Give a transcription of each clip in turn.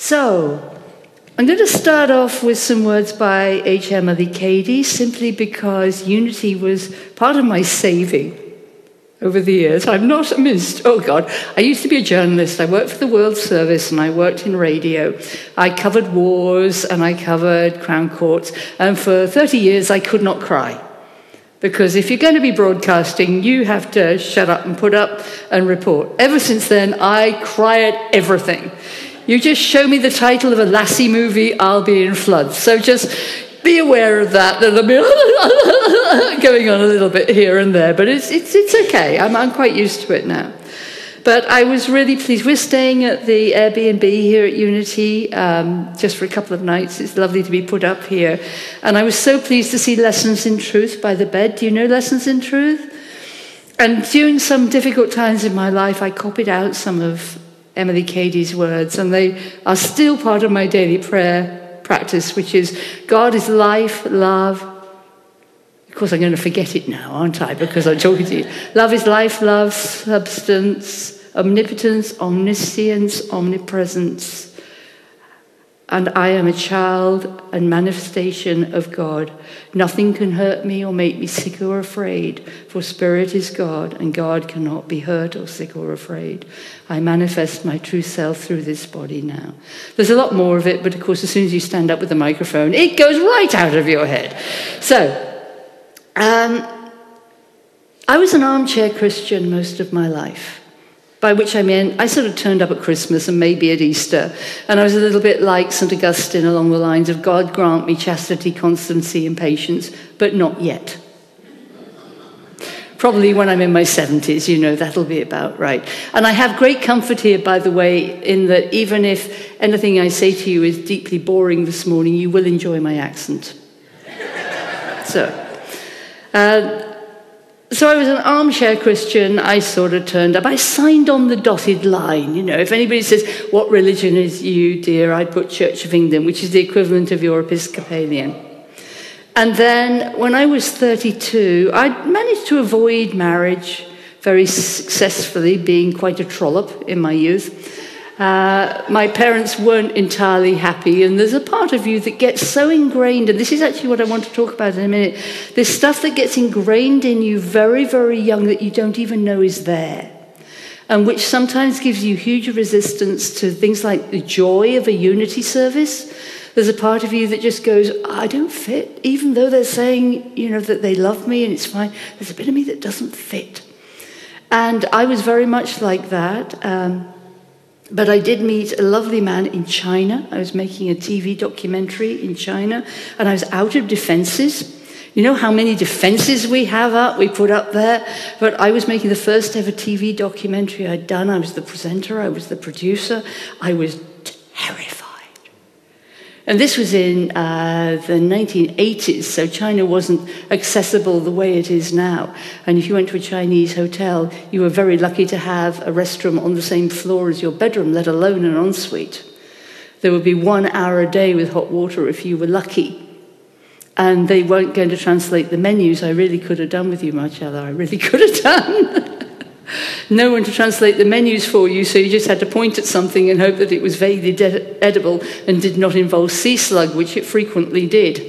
So, I'm going to start off with some words by H. Emily Cady, simply because unity was part of my saving over the years. I've not missed, oh God, I used to be a journalist. I worked for the World Service and I worked in radio. I covered wars and I covered Crown Courts. And for 30 years, I could not cry. Because if you're going to be broadcasting, you have to shut up and put up and report. Ever since then, I cry at everything. You just show me the title of a Lassie movie, I'll be in floods. So just be aware of that. There'll be going on a little bit here and there, but it's okay. I'm quite used to it now. But I was really pleased. We're staying at the Airbnb here at Unity just for a couple of nights. It's lovely to be put up here. And I was so pleased to see Lessons in Truth by the bed. Do you know Lessons in Truth? And during some difficult times in my life, I copied out some of Emily Cady's words, and they are still part of my daily prayer practice, which is, God is life, love. Of course, I'm going to forget it now, aren't I, because I'm talking to you. Love is life, love, substance, omnipotence, omniscience, omnipresence. And I am a child and manifestation of God. Nothing can hurt me or make me sick or afraid, for spirit is God, and God cannot be hurt or sick or afraid. I manifest my true self through this body now. There's a lot more of it, but of course, as soon as you stand up with the microphone, it goes right out of your head. So, I was an armchair Christian most of my life. By which I mean, I sort of turned up at Christmas and maybe at Easter, and I was a little bit like St. Augustine along the lines of, God grant me chastity, constancy, and patience, but not yet. Probably when I'm in my 70s, that'll be about right. And I have great comfort here, by the way, in that even if anything I say to you is deeply boring this morning, you will enjoy my accent. So I was an armchair Christian. I sort of turned up. I signed on the dotted line. If anybody says, what religion is you, dear? I put Church of England, which is the equivalent of your Episcopalian. And then when I was 32, I managed to avoid marriage very successfully, being quite a trollop in my youth. My parents weren't entirely happy, and there's a part of you that gets so ingrained, and this is actually what I want to talk about in a minute. There's stuff that gets ingrained in you very, very young that you don't even know is there, and which sometimes gives you huge resistance to things like the joy of a unity service. There's a part of you that just goes, I don't fit, even though they're saying, that they love me and it's fine. There's a bit of me that doesn't fit. And I was very much like that. But I did meet a lovely man in China. I was making a TV documentary in China, and I was out of defenses. You know how many defenses we put up there? But I was making the first ever TV documentary I'd done. I was the presenter, I was the producer. I was terrified. And this was in the 1980s, so China wasn't accessible the way it is now. And if you went to a Chinese hotel, you were very lucky to have a restroom on the same floor as your bedroom, let alone an ensuite. There would be 1 hour a day with hot water if you were lucky. And they weren't going to translate the menus. I really could have done with you much other. I really could have done. No one to translate the menus for you, so you just had to point at something and hope that it was vaguely edible and did not involve sea slug, which it frequently did.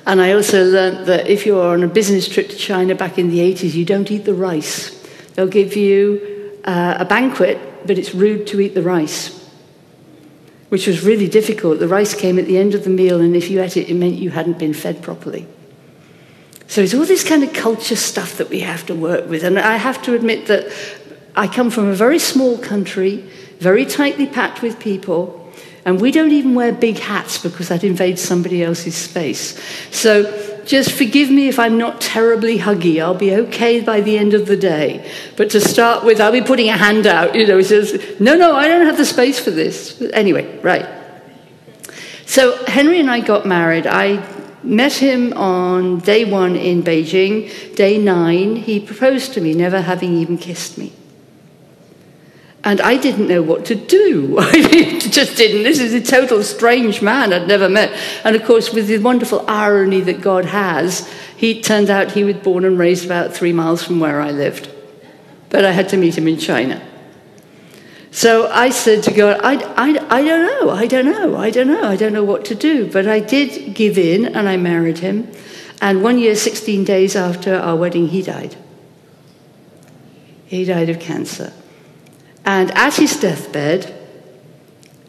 And I also learnt that if you're on a business trip to China back in the 80s, you don't eat the rice. They'll give you a banquet, but it's rude to eat the rice, which was really difficult. The rice came at the end of the meal, and if you ate it, it meant you hadn't been fed properly. So it's all this kind of culture stuff that we have to work with. And I have to admit that I come from a very small country, very tightly packed with people, and we don't even wear big hats because that invades somebody else's space. So just forgive me if I'm not terribly huggy. I'll be okay by the end of the day. But to start with, I'll be putting a hand out, it says, no, I don't have the space for this. But anyway, right. So Henry and I got married. I met him on day 1 in Beijing. Day 9, he proposed to me, never having even kissed me. And I didn't know what to do. I just didn't. This is a total strange man I'd never met. And of course, with the wonderful irony that God has, he turned out he was born and raised about 3 miles from where I lived. But I had to meet him in China. So I said to God, I don't know what to do. But I did give in, and I married him. And 1 year, 16 days after our wedding, he died. He died of cancer. And at his deathbed,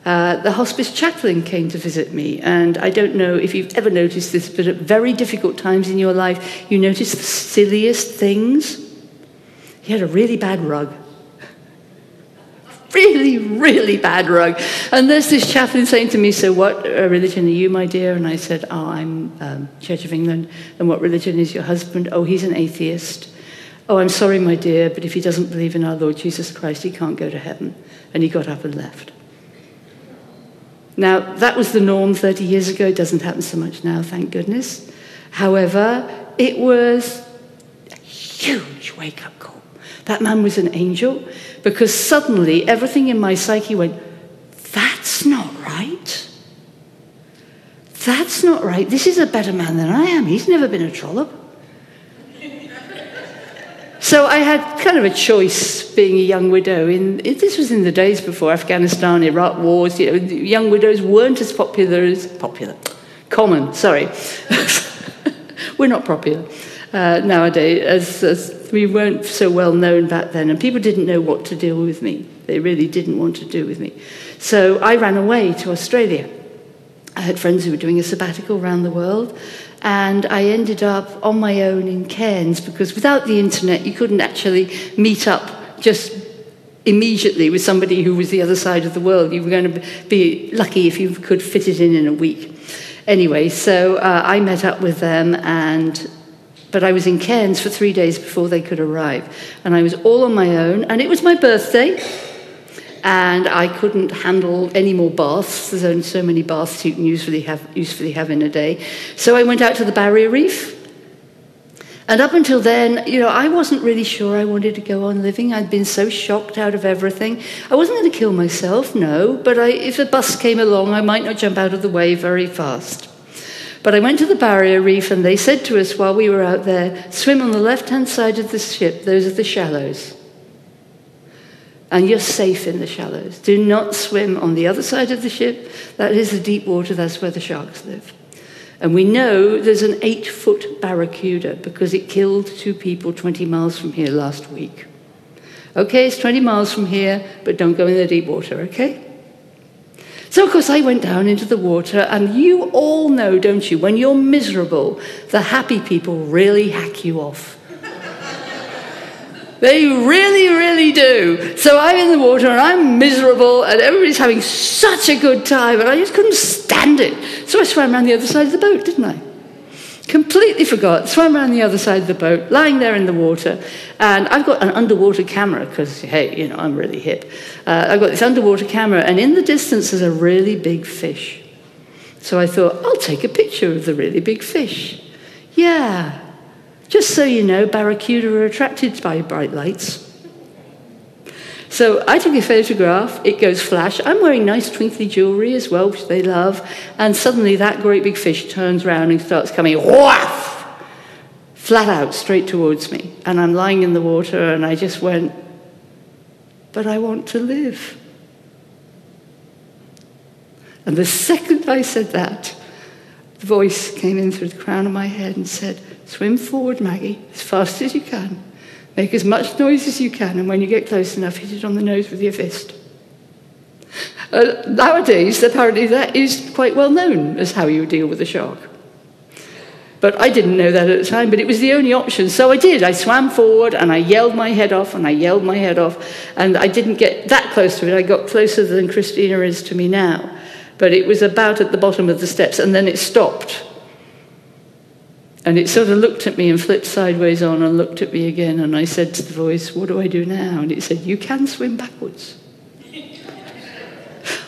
the hospice chaplain came to visit me. And I don't know if you've ever noticed this, but at very difficult times in your life, you notice the silliest things. He had a really bad rug. Really, really bad rug. And there's this chaplain saying to me, so what religion are you, my dear? And I said, oh, I'm Church of England. And what religion is your husband? Oh, he's an atheist. Oh, I'm sorry, my dear, but if he doesn't believe in our Lord Jesus Christ, he can't go to heaven. And he got up and left. Now, that was the norm 30 years ago. It doesn't happen so much now, thank goodness. However, it was a huge wake-up call. That man was an angel, because suddenly everything in my psyche went, that's not right. That's not right. This is a better man than I am. He's never been a trollop. So I had kind of a choice being a young widow. This was in the days before Afghanistan, Iraq wars. You know, young widows weren't as common, sorry. We're not popular nowadays, as we weren't so well known back then, and people didn't know what to do with me. They really didn't want to do with me. So I ran away to Australia. I had friends who were doing a sabbatical around the world, and I ended up on my own in Cairns, because without the internet, you couldn't actually meet up just immediately with somebody who was the other side of the world. You were going to be lucky if you could fit it in a week. Anyway, so I met up with them, but I was in Cairns for 3 days before they could arrive. And I was all on my own, and it was my birthday, and I couldn't handle any more baths. There's only so many baths you can usefully have in a day. So I went out to the Barrier Reef. And up until then, you know, I wasn't really sure I wanted to go on living. I'd been so shocked out of everything. I wasn't going to kill myself, no, but if a bus came along, I might not jump out of the way very fast. But I went to the Barrier Reef, and they said to us while we were out there, swim on the left-hand side of the ship, those are the shallows. And you're safe in the shallows. Do not swim on the other side of the ship. That is the deep water, that's where the sharks live. And we know there's an 8-foot barracuda because it killed 2 people 20 miles from here last week. Okay, it's 20 miles from here, but don't go in the deep water, okay? So, of course, I went down into the water, and you all know, don't you, when you're miserable, the happy people really hack you off. They really, really do. So I'm in the water, and I'm miserable, and everybody's having such a good time, and I just couldn't stand it. So I swam around the other side of the boat, didn't I? Completely forgot. Swam around the other side of the boat, lying there in the water, and I've got an underwater camera, because, hey, you know, I'm really hip. I've got this underwater camera, and in the distance there's a really big fish. So I thought, I'll take a picture of the really big fish. Yeah. Just so you know, barracuda are attracted by bright lights. So I took a photograph, it goes flash. I'm wearing nice twinkly jewellery as well, which they love. And suddenly that great big fish turns around and starts coming, whoosh, flat out, straight towards me. And I'm lying in the water, and I just went, but I want to live. And the second I said that, the voice came in through the crown of my head and said, swim forward, Maggie, as fast as you can. Make as much noise as you can, and when you get close enough, hit it on the nose with your fist. Nowadays, apparently that is quite well known as how you deal with a shark. But I didn't know that at the time, but it was the only option. So I did. I swam forward, and I yelled my head off, and I yelled my head off, and I didn't get that close to it. I got closer than Christina is to me now. But it was about at the bottom of the steps, and then it stopped. And it sort of looked at me and flipped sideways on and looked at me again, and I said to the voice, what do I do now? And it said, you can swim backwards.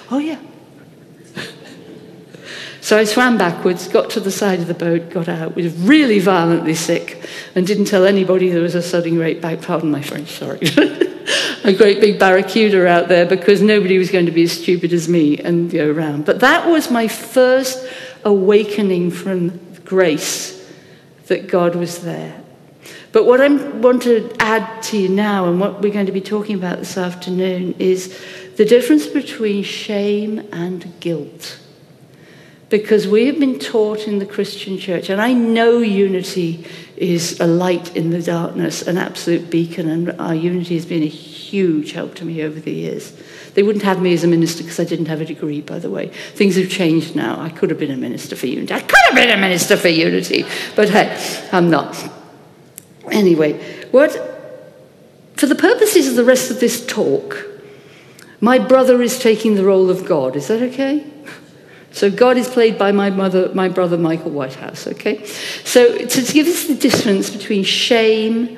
Oh, yeah. So I swam backwards, got to the side of the boat, got out, was really violently sick, and didn't tell anybody there was a sudden great bag, pardon my French, sorry, a great big barracuda out there, because nobody was going to be as stupid as me and go around. But that was my first awakening from grace, that God was there. But what I want to add to you now, and what we're going to be talking about this afternoon, is The difference between shame and guilt. Because we have been taught in the Christian church, and I know unity is a light in the darkness, an absolute beacon, and our unity has been a huge help to me over the years. They wouldn't have me as a minister because I didn't have a degree, by the way. Things have changed now. I could have been a minister for unity. I could have been a minister for unity, but hey, I'm not. Anyway, for the purposes of the rest of this talk, my brother is taking the role of God. Is that okay? So God is played by my brother Michael Whitehouse, okay? So to give us the difference between shame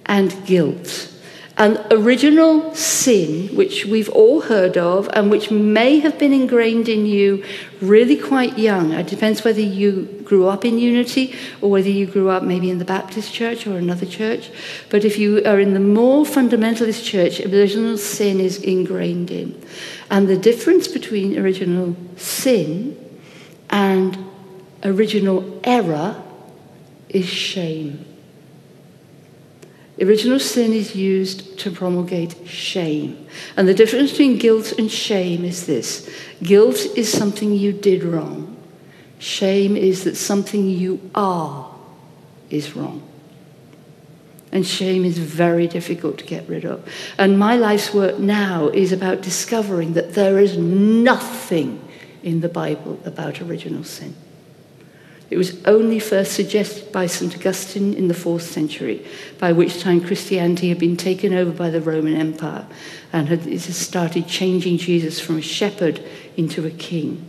and guilt. And original sin, which we've all heard of and which may have been ingrained in you really quite young. It depends whether you grew up in Unity or whether you grew up maybe in the Baptist church or another church. But if you are in the more fundamentalist church, original sin is ingrained in. And the difference between original sin and original error is shame. Original sin is used to promulgate shame. And the difference between guilt and shame is this. Guilt is something you did wrong. Shame is that something you are is wrong. And shame is very difficult to get rid of. And my life's work now is about discovering that there is nothing in the Bible about original sin. It was only first suggested by St. Augustine in the 4th century, by which time Christianity had been taken over by the Roman Empire and had started changing Jesus from a shepherd into a king.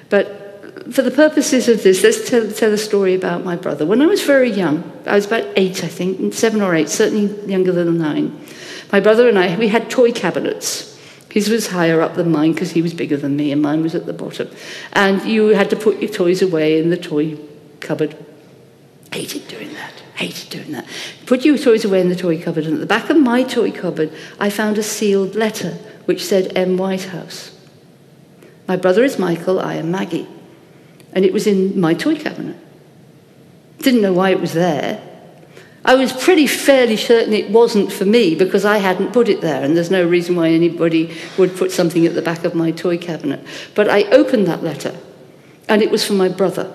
But for the purposes of this, let's tell a story about my brother. When I was very young, I was about 8, I think, 7 or 8, certainly younger than 9, my brother and I, we had toy cabinets. His was higher up than mine because he was bigger than me and mine was at the bottom. And you had to put your toys away in the toy cupboard. Hated doing that. Put your toys away in the toy cupboard. And at the back of my toy cupboard, I found a sealed letter which said M. Whitehouse. My brother is Michael, I am Maggie. And it was in my toy cabinet. Didn't know why it was there. I was fairly certain it wasn't for me because I hadn't put it there, and there's no reason why anybody would put something at the back of my toy cabinet. But I opened that letter, and it was for my brother.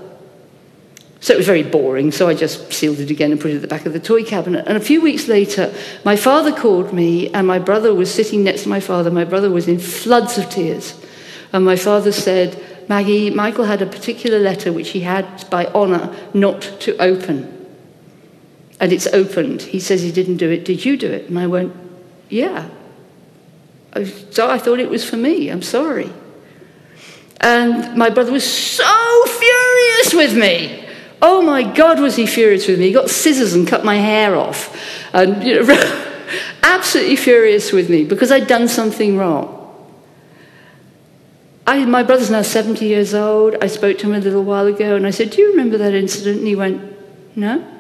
So it was very boring, so I just sealed it again and put it at the back of the toy cabinet. And a few weeks later, my father called me, and my brother was sitting next to my father. My brother was in floods of tears. And my father said, Maggie, Michael had a particular letter which he had by honour not to open. And it's opened. He says he didn't do it. Did you do it? And I went, yeah. So I thought it was for me. I'm sorry. And my brother was so furious with me. Oh my God, was he furious with me. He got scissors and cut my hair off. And absolutely furious with me because I'd done something wrong. My brother's now 70 years old. I spoke to him a little while ago and I said, do you remember that incident? And he went, no.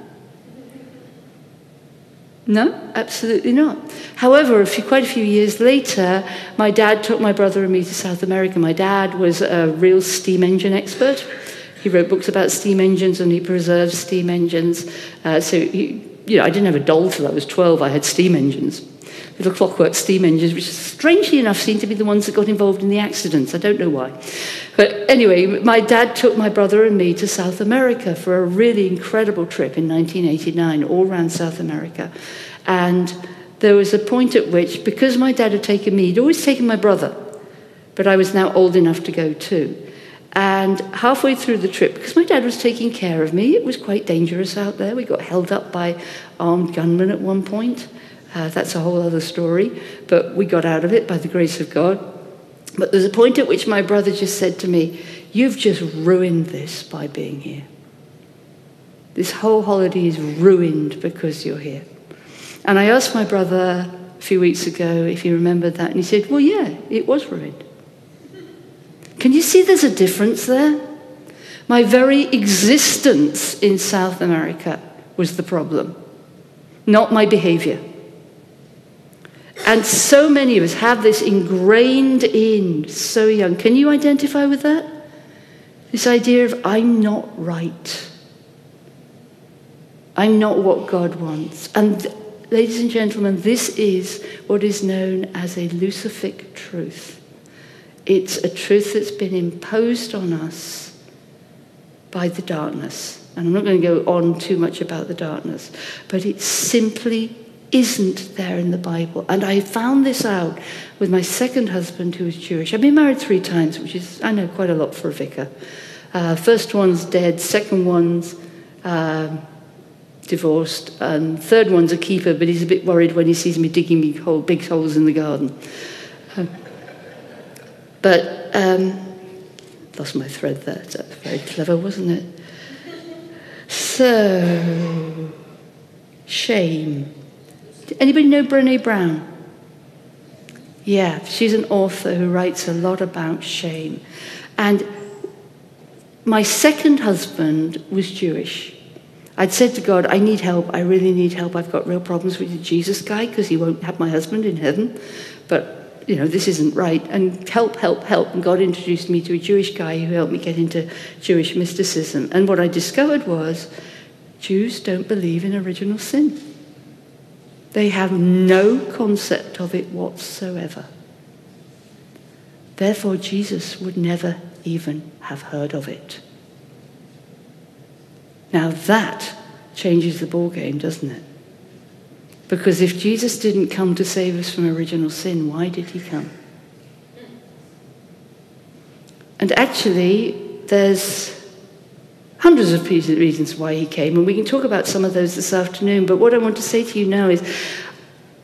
No, absolutely not. However, quite a few years later, my dad took my brother and me to South America. My dad was a real steam engine expert. He wrote books about steam engines and he preserved steam engines. I didn't have a doll till I was 12. I had steam engines, little clockwork steam engines, which strangely enough seemed to be the ones that got involved in the accidents. I don't know why. But anyway, my dad took my brother and me to South America for a really incredible trip in 1989, all around South America. And there was a point at which, because my dad had taken me, he'd always taken my brother, but I was now old enough to go too. And halfway through the trip, because my dad was taking care of me, it was quite dangerous out there. We got held up by armed gunmen at one point. That's a whole other story, but we got out of it by the grace of God. But there's a point at which my brother just said to me, you've just ruined this by being here. This whole holiday is ruined because you're here. And I asked my brother a few weeks ago if he remembered that, and he said, well, yeah, it was ruined. Can you see there's a difference there? My very existence in South America was the problem, not my behavior. And so many of us have this ingrained in so young. Can you identify with that? This idea of, I'm not right. I'm not what God wants. And ladies and gentlemen, this is what is known as a Lucific truth. It's a truth that's been imposed on us by the darkness. And I'm not going to go on too much about the darkness, but it simply isn't there in the Bible. And I found this out with my second husband, who was Jewish. I've been married 3 times, which is, I know, quite a lot for a vicar. First one's dead, second one's divorced, and third one's a keeper, but he's a bit worried when he sees me digging big holes in the garden. Lost my thread there. That's very clever, wasn't it? So, shame. Anybody know Brené Brown? Yeah, she's an author who writes a lot about shame. And my second husband was Jewish. I'd said to God, I need help. I really need help. I've got real problems with the Jesus guy because he won't have my husband in heaven. But, this isn't right. And help. And God introduced me to a Jewish guy who helped me get into Jewish mysticism. And what I discovered was Jews don't believe in original sin. They have no concept of it whatsoever. Therefore, Jesus would never even have heard of it. Now that changes the ballgame, doesn't it? Because if Jesus didn't come to save us from original sin, why did he come? And actually, there's hundreds of reasons why he came, and we can talk about some of those this afternoon. But what I want to say to you now is,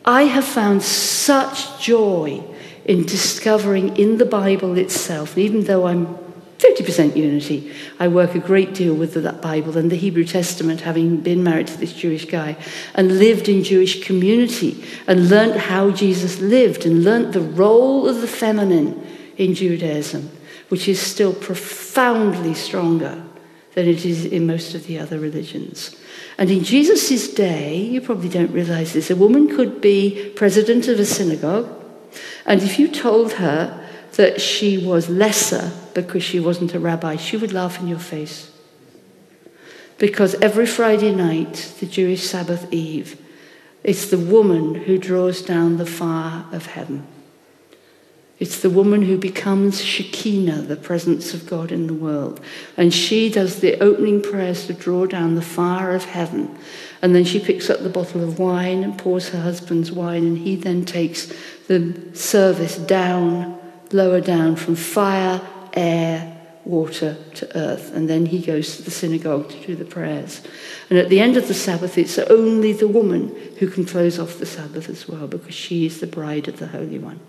I have found such joy in discovering in the Bible itself, and even though I'm 50% unity, I work a great deal with that Bible and the Hebrew Testament, having been married to this Jewish guy, and lived in Jewish community, and learnt how Jesus lived, and learnt the role of the feminine in Judaism, which is still profoundly stronger than it is in most of the other religions. And in Jesus' day, you probably don't realize this, a woman could be president of a synagogue, and if you told her that she was lesser because she wasn't a rabbi, she would laugh in your face. Because every Friday night, the Jewish Sabbath Eve, it's the woman who draws down the fire of heaven. It's the woman who becomes Shekinah, the presence of God in the world. And she does the opening prayers to draw down the fire of heaven. And then she picks up the bottle of wine and pours her husband's wine, and he then takes the service down, lower down, from fire, air, water to earth. And then he goes to the synagogue to do the prayers. And at the end of the Sabbath, it's only the woman who can close off the Sabbath as well, because she is the bride of the Holy One.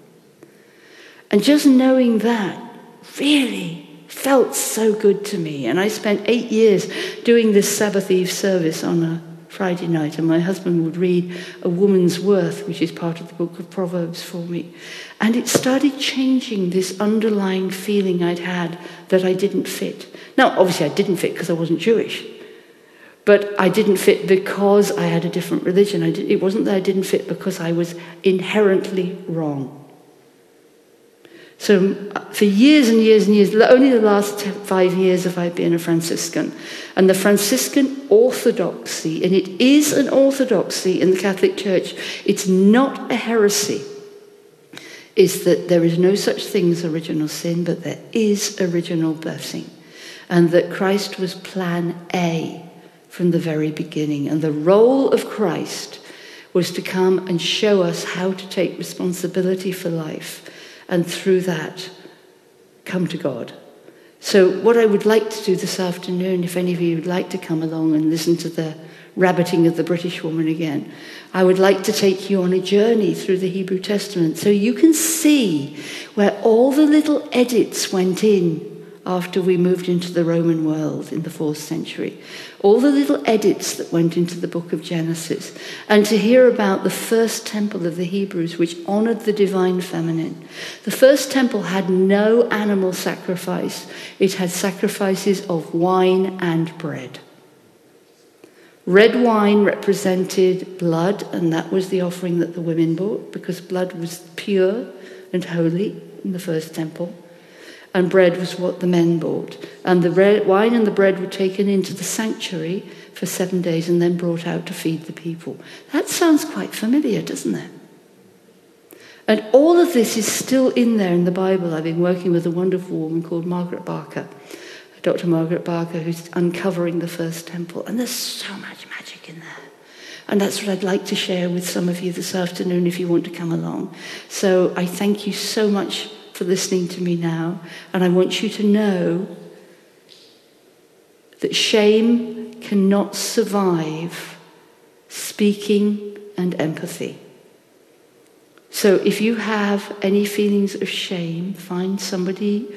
And just knowing that really felt so good to me. And I spent 8 years doing this Sabbath Eve service on a Friday night, and my husband would read A Woman's Worth, which is part of the book of Proverbs, for me. And it started changing this underlying feeling I'd had that I didn't fit. Now, obviously I didn't fit because I wasn't Jewish. But I didn't fit because I had a different religion. It wasn't that I didn't fit because I was inherently wrong. So for years and years and years, only the last 5 years have I been a Franciscan. And the Franciscan orthodoxy, and it is an orthodoxy in the Catholic Church, it's not a heresy, is that there is no such thing as original sin, but there is original blessing. And that Christ was plan A from the very beginning. And the role of Christ was to come and show us how to take responsibility for life, and through that, come to God. So what I would like to do this afternoon, if any of you would like to come along and listen to the rabbiting of the British woman again, I would like to take you on a journey through the Hebrew Testament so you can see where all the little edits went in after we moved into the Roman world in the 4th century. All the little edits that went into the book of Genesis. And to hear about the first temple of the Hebrews, which honored the divine feminine. The first temple had no animal sacrifice. It had sacrifices of wine and bread. Red wine represented blood, and that was the offering that the women brought, because blood was pure and holy in the first temple. and bread was what the men bought. And the wine and the bread were taken into the sanctuary for 7 days and then brought out to feed the people. That sounds quite familiar, doesn't it? And all of this is still in there in the Bible. I've been working with a wonderful woman called Margaret Barker, Dr. Margaret Barker, who's uncovering the first temple. And there's so much magic in there. And that's what I'd like to share with some of you this afternoon if you want to come along. So I thank you so much for listening to me now. And I want you to know that shame cannot survive speaking and empathy. So if you have any feelings of shame, find somebody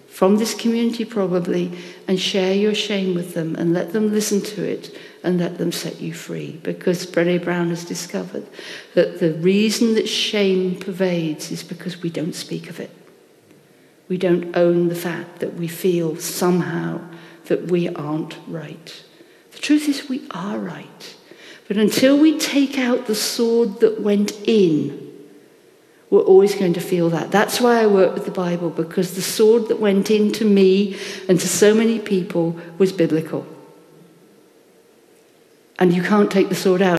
from this community probably and share your shame with them and let them listen to it and let them set you free. Because Brené Brown has discovered that the reason that shame pervades is because we don't speak of it. We don't own the fact that we feel somehow that we aren't right. The truth is we are right. But until we take out the sword that went in, we're always going to feel that. That's why I work with the Bible, because the sword that went into me and to so many people was biblical. And you can't take the sword out.